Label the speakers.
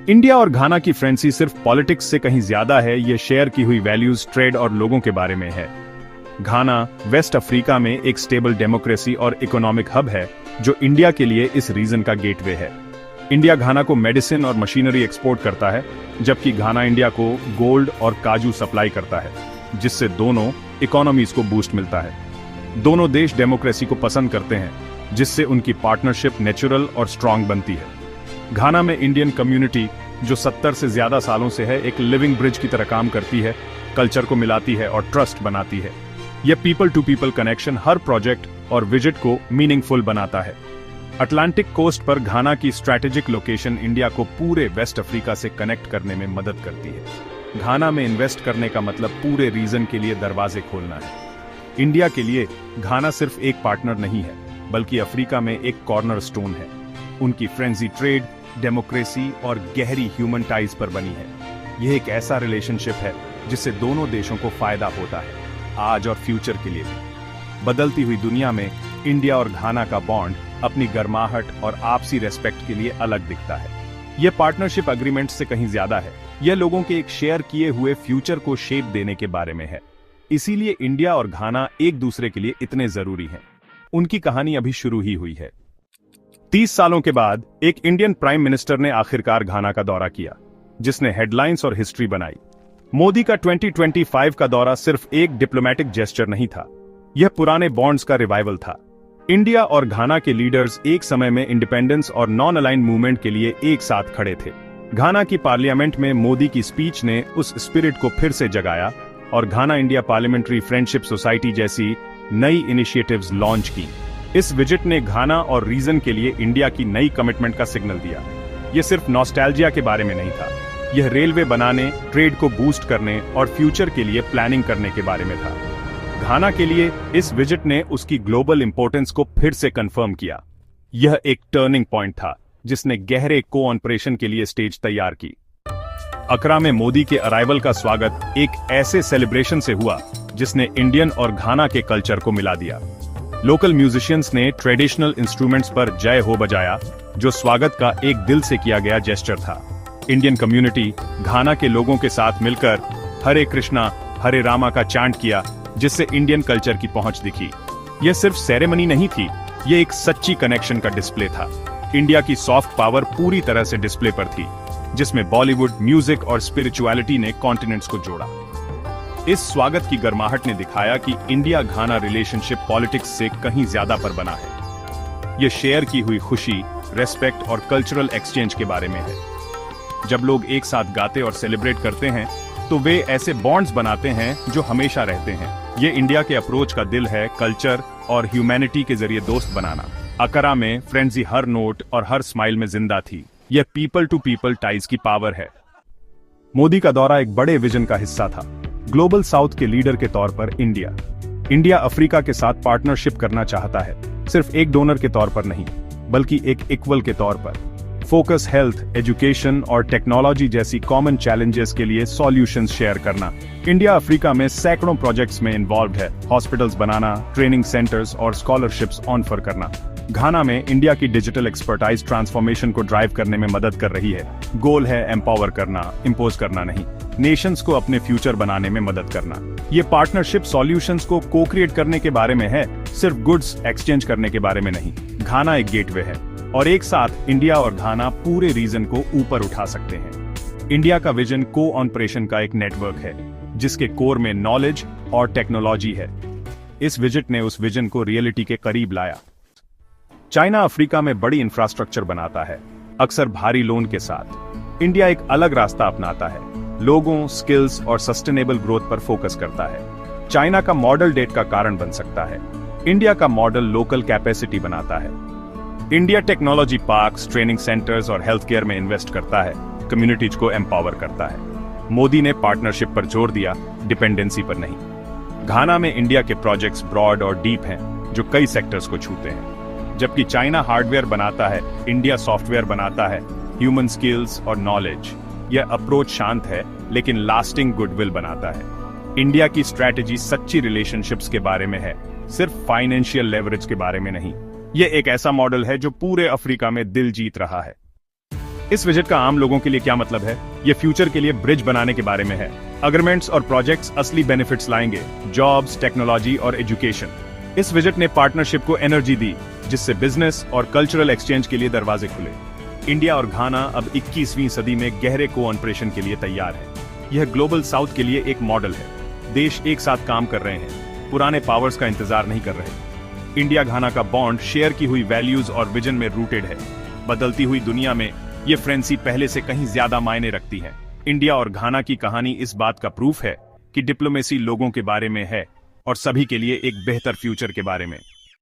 Speaker 1: India और घाना की friendship सिर्फ पॉलिटिक्स से कहीं ज्यादा है, ये शेयर की हुई वैल्यूज, ट्रेड और लोगों के बारे में है। घाना वेस्ट अफ्रीका में एक स्टेबल डेमोक्रेसी और इकोनॉमिक हब है जो इंडिया के लिए इस रीजन का गेटवे है। इंडिया घाना को मेडिसिन और मशीनरी एक्सपोर्ट करता है, जबकि घाना इंडिया को गोल्ड और काजू सप्लाई करता है, जिससे दोनों इकोनॉमीज को बूस्ट मिलता है। दोनों देश डेमोक्रेसी को पसंद करते हैं, जिससे उनकी पार्टनरशिप नेचुरल और स्ट्रांग बनती है। घाना में इंडियन कम्युनिटी जो 70 से ज्यादा सालों से है, एक लिविंग ब्रिज की तरह काम करती है, कल्चर को मिलाती है और ट्रस्ट बनाती है। यह पीपल टू पीपल कनेक्शन हर प्रोजेक्ट और विजिट को मीनिंगफुल बनाता है। अटलांटिक कोस्ट पर घाना की स्ट्रैटेजिक लोकेशन इंडिया को पूरे वेस्ट अफ्रीका से कनेक्ट करने में मदद करती है। घाना में इन्वेस्ट करने का मतलब पूरे रीजन के लिए दरवाजे खोलना है। इंडिया के लिए घाना सिर्फ एक पार्टनर नहीं है, बल्कि अफ्रीका में एक कॉर्नर स्टोन है। उनकी फ्रेंडली ट्रेड, डेमोक्रेसी और गहरी ह्यूमन टाइज पर बनी है। यह एक ऐसा रिलेशनशिप है जिससे दोनों देशों को फायदा होता है, आज और फ्यूचर के लिए भी। बदलती हुई दुनिया में इंडिया और घाना का बॉन्ड अपनी गर्माहट और आपसी रेस्पेक्ट के लिए अलग दिखता है। यह पार्टनरशिप एग्रीमेंट से कहीं ज्यादा है, यह लोगों के एक शेयर किए हुए फ्यूचर को शेप देने के बारे में है। इसीलिए इंडिया और घाना एक दूसरे के लिए इतने जरूरी हैं। उनकी कहानी अभी शुरू ही हुई है। 30 सालों के बाद एक इंडियन प्राइम मिनिस्टर ने आखिरकार घाना का दौरा किया, जिसने हेडलाइंस और हिस्ट्री बनाई। मोदी का 2025 का दौरा सिर्फ एक डिप्लोमेटिक जेस्चर नहीं था, यह पुराने बॉन्ड्स का रिवाइवल था। इंडिया और घाना के लीडर्स एक समय में इंडिपेंडेंस और नॉन अलाइन मूवमेंट के लिए एक साथ खड़े थे। घाना की पार्लियामेंट में मोदी की स्पीच ने उस स्पिरिट को फिर से जगाया और घाना इंडिया पार्लियामेंट्री फ्रेंडशिप सोसाइटी जैसी नई इनिशिएटिव्स लॉन्च की। इस विजिट ने घाना और रीजन के लिए इंडिया की नई कमिटमेंट का सिग्नल दिया। यह सिर्फ नॉस्टैल्जिया के बारे में नहीं था, यह रेलवे बनाने, ट्रेड को बूस्ट करने और फ्यूचर के लिए प्लानिंग करने के बारे में था। घाना के लिए इस विजिट ने उसकी ग्लोबल इंपॉर्टेंस को फिर से कंफर्म किया। यह एक टर्निंग पॉइंट था जिसने गहरे कोऑपरेशन के लिए स्टेज तैयार की। अकरा में मोदी के अराइवल का स्वागत एक ऐसे सेलिब्रेशन से हुआ जिसने इंडियन और घाना के कल्चर को मिला दिया। लोकल म्यूजिशियंस ने ट्रेडिशनल इंस्ट्रूमेंट्स पर जय हो बजाया, जो स्वागत का एक दिल से किया गया जेस्चर था। इंडियन कम्युनिटी घाना के लोगों के साथ मिलकर हरे कृष्णा हरे रामा का चांट किया, जिससे इंडियन कल्चर की पहुंच दिखी। यह सिर्फ सेरेमनी नहीं थी, यह एक सच्ची कनेक्शन का डिस्प्ले था। इंडिया की सॉफ्ट पावर पूरी तरह से डिस्प्ले पर थी, जिसमें बॉलीवुड, म्यूजिक और स्पिरिचुअलिटी ने कॉन्टिनेंट्स को जोड़ा। इस स्वागत की गर्माहट ने दिखाया कि इंडिया घाना रिलेशनशिप पॉलिटिक्स से कहीं ज्यादा पर बना है। यह शेयर की हुई खुशी, रेस्पेक्ट और कल्चरल एक्सचेंज के बारे में है। जब लोग एक साथ गाते और सेलिब्रेट करते हैं, तो वे ऐसे बॉन्ड्स बनाते हैं जो हमेशा रहते हैं। ये इंडिया के अप्रोच का दिल है, कल्चर और ह्यूमैनिटी के जरिए दोस्त बनाना। अकरा में फ्रेंडजी हर नोट और हर स्माइल में जिंदा थी। यह पीपल टू पीपल टाइज की पावर है। मोदी का दौरा एक बड़े विजन का हिस्सा था। ग्लोबल साउथ के लीडर के तौर पर इंडिया अफ्रीका के साथ पार्टनरशिप करना चाहता है, सिर्फ एक डोनर के तौर पर नहीं, बल्कि एक इक्वल के तौर पर। फोकस हेल्थ, एजुकेशन और टेक्नोलॉजी जैसी कॉमन चैलेंजेस के लिए सॉल्यूशंस शेयर करना। इंडिया अफ्रीका में सैकड़ों प्रोजेक्ट्स में इन्वॉल्व है, हॉस्पिटल्स बनाना, ट्रेनिंग सेंटर्स और स्कॉलरशिप्स ऑफर करना। घाना में इंडिया की डिजिटल एक्सपर्टाइज ट्रांसफॉर्मेशन को ड्राइव करने में मदद कर रही है। गोल है एम्पावर करना, इम्पोज करना नहीं, नेशंस को अपने फ्यूचर बनाने में मदद करना। ये पार्टनरशिप सॉल्यूशंस को को क्रिएट करने के बारे में है, सिर्फ गुड्स एक्सचेंज करने के बारे में नहीं। घाना एक गेटवे है और एक साथ इंडिया और घाना पूरे रीजन को ऊपर उठा सकते हैं। इंडिया का विजन कोऑपरेशन का एक नेटवर्क है, जिसके कोर में नॉलेज और टेक्नोलॉजी है। इस विजिट ने उस विजन को रियलिटी के करीब लाया। चाइना अफ्रीका में बड़ी इंफ्रास्ट्रक्चर बनाता है, अक्सर भारी लोन के साथ। इंडिया एक अलग रास्ता अपनाता है, लोगों, स्किल्स और सस्टेनेबल ग्रोथ पर फोकस करता है। चाइना का मॉडल डेट का कारण बन सकता है, इंडिया का मॉडल लोकल कैपेसिटी बनाता है। India technology parks, training centres और हेल्थ केयर में इन्वेस्ट करता है, कम्युनिटीज को एम्पावर करता है। मोदी ने पार्टनरशिप पर जोर दिया, डिपेंडेंसी पर नहीं। घाना में इंडिया के प्रोजेक्ट्स ब्रॉड और डीप हैं, जो कई सेक्टर्स को छूते हैं। जबकि चाइना हार्डवेयर बनाता है, इंडिया सॉफ्टवेयर बनाता है, ह्यूमन स्किल्स और नॉलेज। यह अप्रोच शांत है लेकिन लास्टिंग गुडविल बनाता है। इंडिया की स्ट्रैटेजी सच्ची रिलेशनशिप्स के बारे में है, सिर्फ फाइनेंशियल लेवरेज के बारे में नहीं। यह एक ऐसा मॉडल है जो पूरे अफ्रीका में दिल जीत रहा है। इस विजिट का आम लोगों के लिए क्या मतलब है? ये फ्यूचर के लिए ब्रिज बनाने के बारे में है। अग्रीमेंट्स और प्रोजेक्ट्स असली बेनिफिट्स लाएंगे, जॉब्स, टेक्नोलॉजी और एजुकेशन। इस विजिट ने पार्टनरशिप को एनर्जी दी, जिससे बिजनेस और कल्चरल एक्सचेंज के लिए दरवाजे खुले। इंडिया और घाना अब 21वीं सदी में गहरे कोऑपरेशन के लिए तैयार है। यह ग्लोबल साउथ के लिए एक मॉडल है। देश एक साथ काम कर रहे हैं, पुराने पावर्स का इंतजार नहीं कर रहे। इंडिया घाना का बॉन्ड शेयर की हुई वैल्यूज और विजन में रूटेड है। बदलती हुई दुनिया में ये फ्रेंडशिप पहले से कहीं ज्यादा मायने रखती है। इंडिया और घाना की कहानी इस बात का प्रूफ है कि डिप्लोमेसी लोगों के बारे में है और सभी के लिए एक बेहतर फ्यूचर के बारे में।